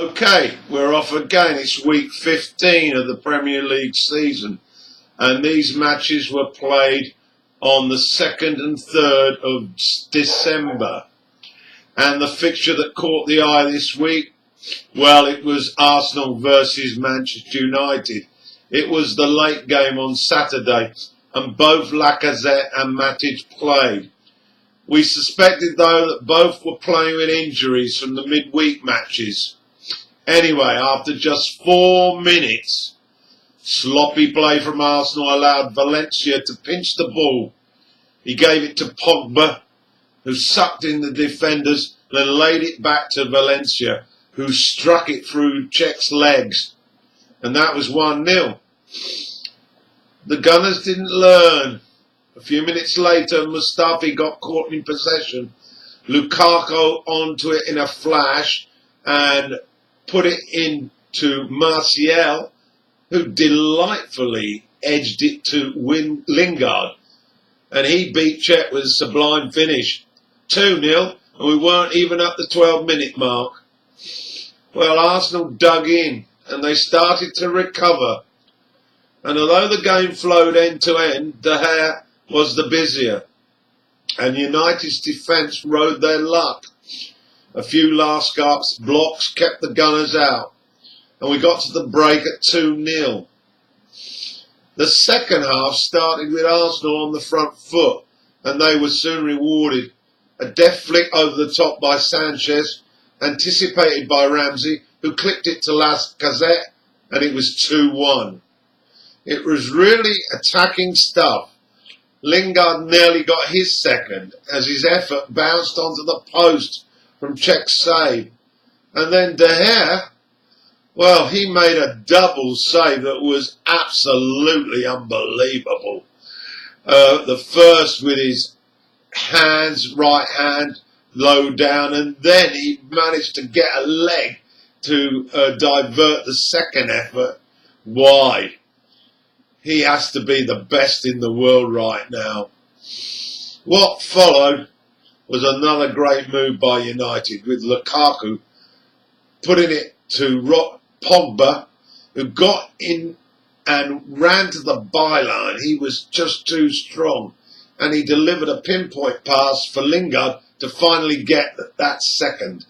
Okay, we're off again. It's week 15 of the Premier League season, and these matches were played on the 2nd and 3rd of December. And the fixture that caught the eye this week, well, it was Arsenal versus Manchester United. It was the late game on Saturday, and both Lacazette and Matic played. We suspected, though, that both were playing with injuries from the midweek matches. Anyway, after just 4 minutes, sloppy play from Arsenal allowed Valencia to pinch the ball. He gave it to Pogba, who sucked in the defenders, and then laid it back to Valencia, who struck it through Cech's legs. And that was 1-0. The Gunners didn't learn. A few minutes later, Mustafi got caught in possession. Lukaku onto it in a flash and put it into Martial, who delightfully edged it to Lingard. And he beat Cech with a sublime finish. 2-0, and we weren't even at the 12-minute mark. Well, Arsenal dug in, and they started to recover. And although the game flowed end to end, De Gea was the busier. And United's defence rode their luck. A few last-gasp blocks kept the Gunners out, and we got to the break at 2-0. The second half started with Arsenal on the front foot, and they were soon rewarded. A deft flick over the top by Sanchez, anticipated by Ramsey, who clipped it to Lacazette, and it was 2-1. It was really attacking stuff. Lingard nearly got his second, as his effort bounced onto the post from Cech's save. And then De Gea, well, he made a double save that was absolutely unbelievable. The first with his right hand low down, and then he managed to get a leg to divert the second effort wide. He has to be the best in the world right now. What followed was another great move by United, with Lukaku putting it to Pogba, who got in and ran to the byline. He was just too strong, and he delivered a pinpoint pass for Lingard to finally get that second.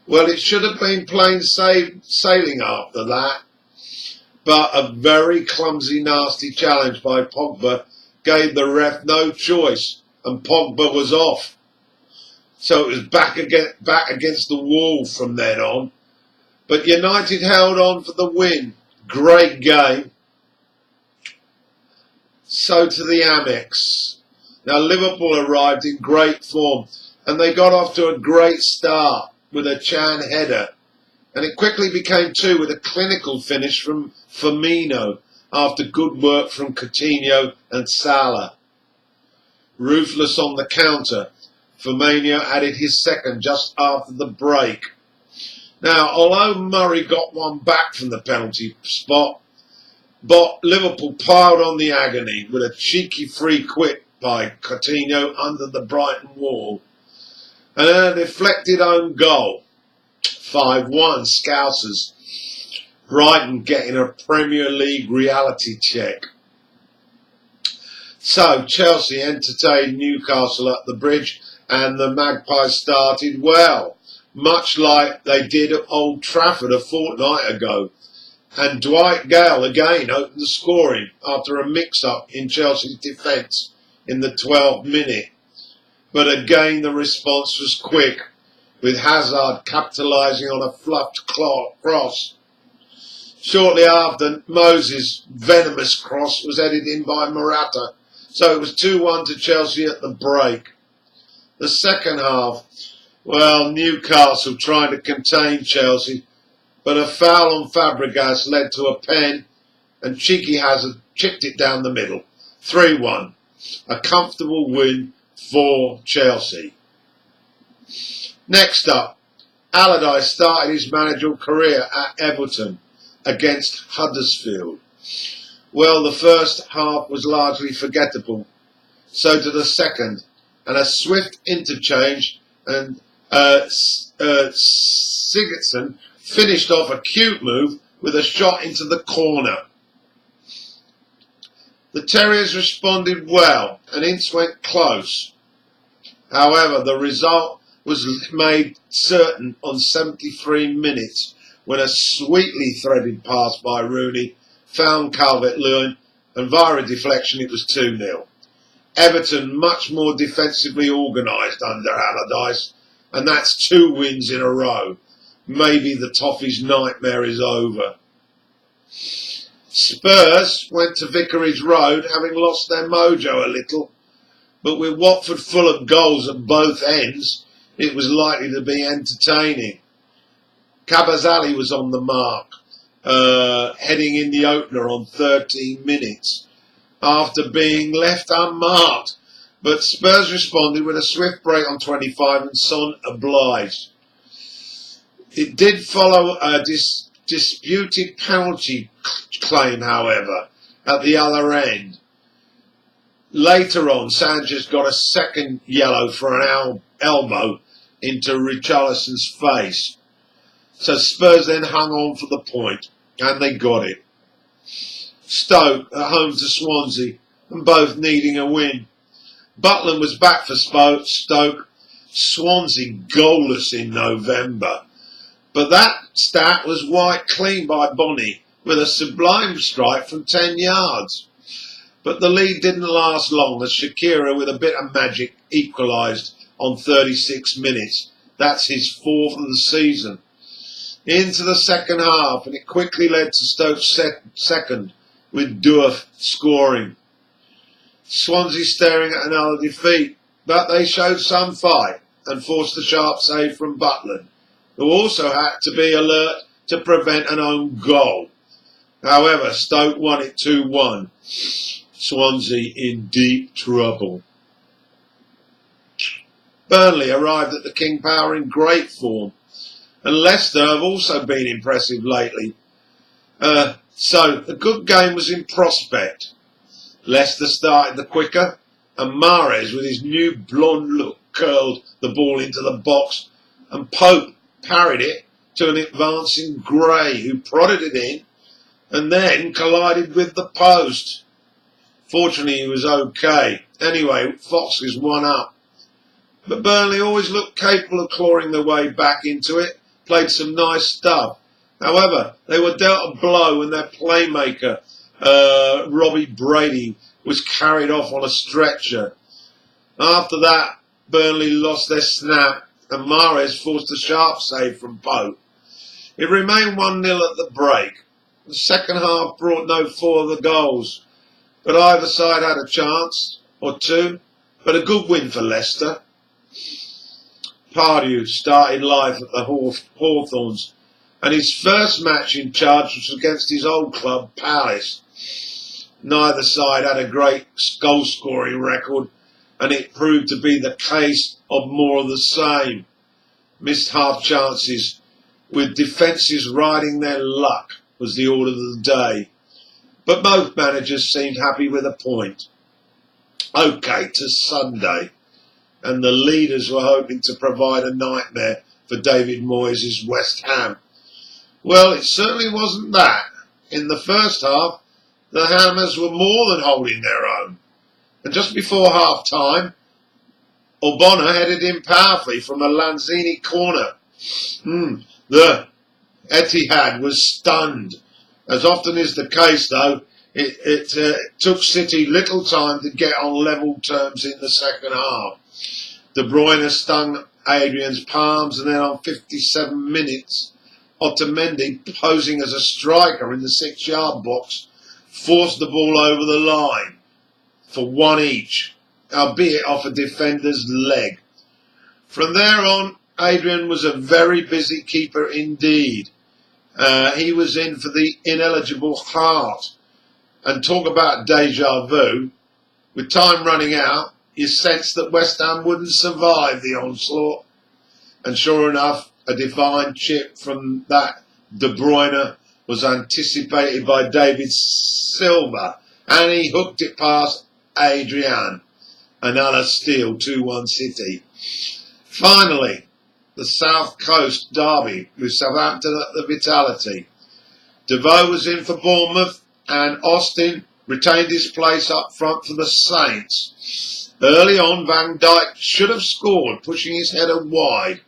Well, it should have been plain sailing after that, but a very clumsy, nasty challenge by Pogba gave the ref no choice, and Pogba was off. So it was back against the wall from then on. But United held on for the win. Great game. So to the Amex. Now Liverpool arrived in great form, and they got off to a great start with a Chan header. And it quickly became 2 with a clinical finish from Firmino after good work from Coutinho and Salah. Ruthless on the counter, Firmino added his second just after the break. Now, although Murray got one back from the penalty spot, but Liverpool piled on the agony with a cheeky free kick by Coutinho under the Brighton wall, and a deflected own goal. 5-1 Scousers. Brighton getting a Premier League reality check. So Chelsea entertained Newcastle at the Bridge, and the Magpies started well, much like they did at Old Trafford a fortnight ago. And Dwight Gale again opened the scoring after a mix-up in Chelsea's defence in the 12th minute. But again the response was quick, with Hazard capitalising on a fluffed cross. Shortly after, Moses' venomous cross was headed in by Morata, so it was 2-1 to Chelsea at the break. The second half, well, Newcastle trying to contain Chelsea, but a foul on Fabregas led to a pen, and cheeky Hazard chipped it down the middle. 3-1, a comfortable win for Chelsea. Next up, Allardyce started his managerial career at Everton against Huddersfield. Well, the first half was largely forgettable. So to the second, and a swift interchange, and Sigurdsson finished off a cute move with a shot into the corner. The Terriers responded well and Ince went close. However, the result was made certain on 73 minutes when a sweetly threaded pass by Rooney found Calvert-Lewin, and via a deflection it was 2-0. Everton much more defensively organised under Allardyce, and that's 2 wins in a row. Maybe the Toffees' nightmare is over. Spurs went to Vicarage Road having lost their mojo a little, but with Watford full of goals at both ends, it was likely to be entertaining. Cabazali was on the mark, heading in the opener on 13 minutes after being left unmarked, but Spurs responded with a swift break on 25 and Son obliged. It did follow a disputed penalty claim, however, at the other end. Later on, Sanchez got a second yellow for an elbow into Richarlison's face. So Spurs then hung on for the point, and they got it. Stoke at home to Swansea, and both needing a win. Butland was back for Stoke. Swansea goalless in November. But that stat was wiped clean by Bonney with a sublime strike from 10 yards. But the lead didn't last long as Shakira with a bit of magic equalised on 36 minutes. That's his 4th of the season. Into the second half, and it quickly led to Stoke's second with Duff scoring. Swansea staring at another defeat, but they showed some fight and forced a sharp save from Butland, who also had to be alert to prevent an own goal. However, Stoke won it 2-1. Swansea in deep trouble. Burnley arrived at the King Power in great form, and Leicester have also been impressive lately. So a good game was in prospect. Leicester started the quicker, and Mahrez with his new blonde look curled the ball into the box, and Pope parried it to an advancing Gray, who prodded it in and then collided with the post. Fortunately, he was okay. Anyway, Foxes won up. But Burnley always looked capable of clawing their way back into it, played some nice stuff. However, they were dealt a blow when their playmaker, Robbie Brady, was carried off on a stretcher. After that, Burnley lost their snap and Mahrez forced a sharp save from Pope. It remained 1-0 at the break. The second half brought no further goals, but either side had a chance or two, but a good win for Leicester. Pardew started life at the Hawthorns, and his first match in charge was against his old club, Palace. Neither side had a great goal-scoring record, and it proved to be the case of more of the same. Missed half chances, with defences riding their luck, was the order of the day. But both managers seemed happy with a point. OK, to Sunday, and the leaders were hoping to provide a nightmare for David Moyes' West Ham. Well, it certainly wasn't that. In the first half, the Hammers were more than holding their own. And just before half-time, Obona headed in powerfully from a Lanzini corner. The Etihad was stunned. As often is the case, though, it took City little time to get on level terms in the second half. De Bruyne stung Adrian's palms, and then on 57 minutes, Otamendi, posing as a striker in the 6-yard box, forced the ball over the line for one each, albeit off a defender's leg. From there on, Adrian was a very busy keeper indeed. He was in for the ineligible Hart. And talk about deja vu. With time running out, you sensed that West Ham wouldn't survive the onslaught. And sure enough, a divine chip from that De Bruyne was anticipated by David Silva, and he hooked it past Adrian. Another steal, 2-1 City. Finally, the South Coast derby with Southampton at the Vitality. Devoe was in for Bournemouth, and Austin retained his place up front for the Saints. Early on, Van Dijk should have scored, pushing his header wide.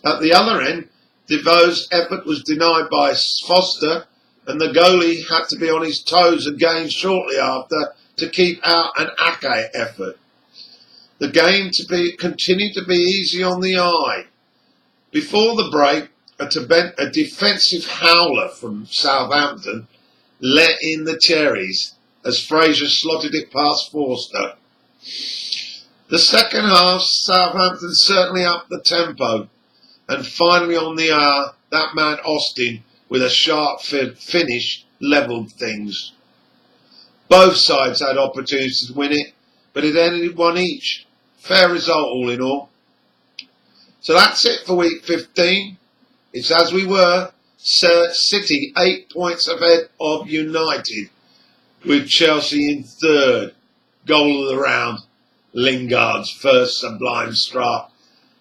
At the other end, Devoe's effort was denied by Foster, and the goalie had to be on his toes again shortly after to keep out an Ake effort. The game continued to be easy on the eye. Before the break, a defensive howler from Southampton let in the cherries as Fraser slotted it past Forster. The second half, Southampton certainly upped the tempo, and finally on the hour, that man Austin, with a sharp finish, levelled things. Both sides had opportunities to win it, but it ended 1 each. Fair result all in all. So that's it for week 15. It's as we were, City 8 points ahead of United, with Chelsea in third. Goal of the round, Lingard's first sublime strike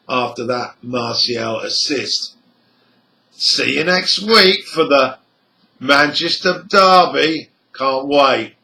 after that Martial assist. See you next week for the Manchester derby. Can't wait.